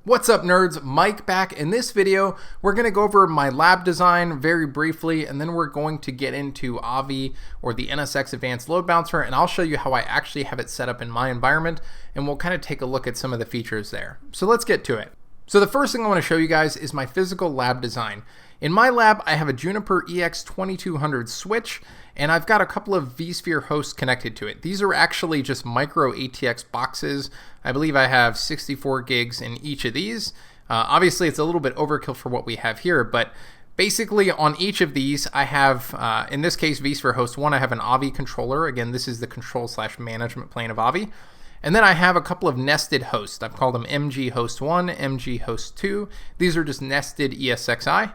What's up, nerds? Mike back. In this video, we're going to go over my lab design very briefly, and then we're going to get into AVI, or the NSX Advanced Load Balancer, and I'll show you how I actually have it set up in my environment, and we'll kind of take a look at some of the features there. So let's get to it. So the first thing I want to show you guys is my physical lab design. In my lab, I have a Juniper EX2200 switch, and I've got a couple of vSphere hosts connected to it. These are actually just micro ATX boxes. I believe I have 64 gigs in each of these. Obviously, it's a little bit overkill for what we have here, but basically on each of these, I have, in this case, vSphere host 1, I have an AVI controller. Again, this is the control/management plane of AVI. And then I have a couple of nested hosts. I've called them MG host 1, MG host 2. These are just nested ESXi.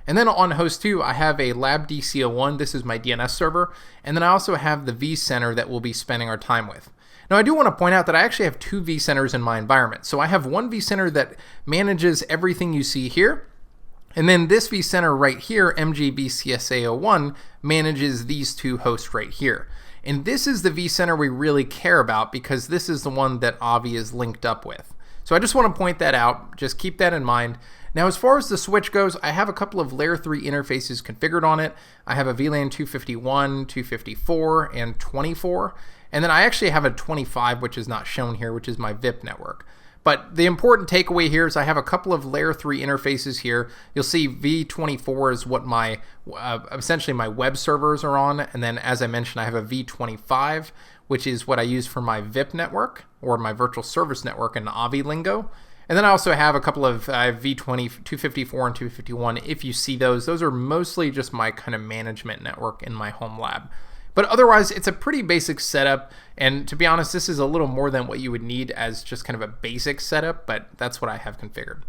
And then on host 2, I have a lab DC01. This is my DNS server. And then I also have the vCenter that we'll be spending our time with. Now, I do want to point out that I actually have two vCenters in my environment. So I have one vCenter that manages everything you see here. And then this vCenter right here, MG VCSA01, manages these two hosts right here. And this is the vCenter we really care about because this is the one that AVI is linked up with. So I just want to point that out. Just keep that in mind. Now, as far as the switch goes, I have a couple of layer 3 interfaces configured on it. I have a VLAN 251, 254, and 24. And then I actually have a 25, which is not shown here, which is my VIP network. But the important takeaway here is I have a couple of layer 3 interfaces here. You'll see V24 is what my, essentially my web servers are on. And then as I mentioned, I have a V25, which is what I use for my VIP network or my virtual service network in AVI lingo. And then I also have a couple of V20, 254 and 251. If you see those are mostly just my kind of management network in my home lab. But otherwise, it's a pretty basic setup. And to be honest, this is a little more than what you would need as just kind of a basic setup, but that's what I have configured.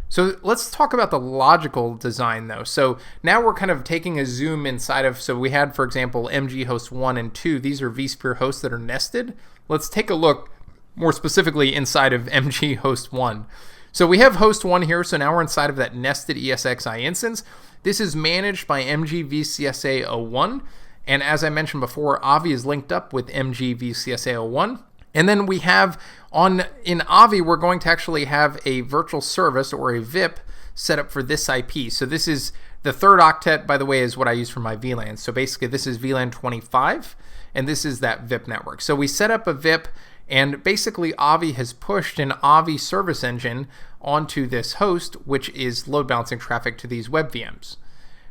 So let's talk about the logical design though. So now we're kind of taking a zoom inside of, so we had, for example, MG host 1 and 2. These are vSphere hosts that are nested. Let's take a look more specifically inside of MG host 1. So we have host 1 here, so now we're inside of that nested ESXi instance. This is managed by MG VCSA01, and as I mentioned before, AVI is linked up with MG VCSA01. And then we have in AVI, we're going to actually have a virtual service or a VIP set up for this IP. So this is the third octet, by the way, is what I use for my VLAN. So basically this is VLAN 25, and this is that VIP network. So we set up a VIP, and basically AVI has pushed an AVI service engine onto this host, which is load balancing traffic to these web VMs.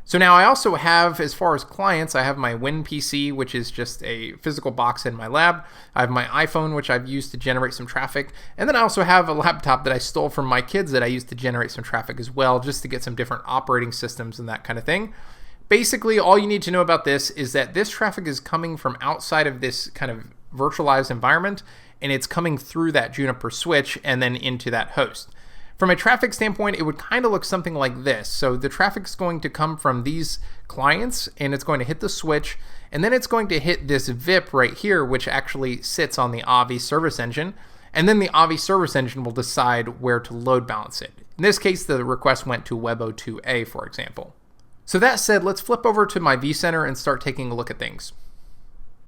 So now I also have, as far as clients, I have my WinPC, which is just a physical box in my lab. I have my iPhone, which I've used to generate some traffic. And then I also have a laptop that I stole from my kids that I used to generate some traffic as well, just to get some different operating systems and that kind of thing. Basically, all you need to know about this is that this traffic is coming from outside of this kind of virtualized environment, and it's coming through that Juniper switch and then into that host. From a traffic standpoint, it would kind of look something like this. So the traffic is going to come from these clients, and it's going to hit the switch, and then it's going to hit this VIP right here, which actually sits on the AVI service engine, and then the AVI service engine will decide where to load balance it. In this case, the request went to Web02A, for example. So that said, let's flip over to my vCenter and start taking a look at things.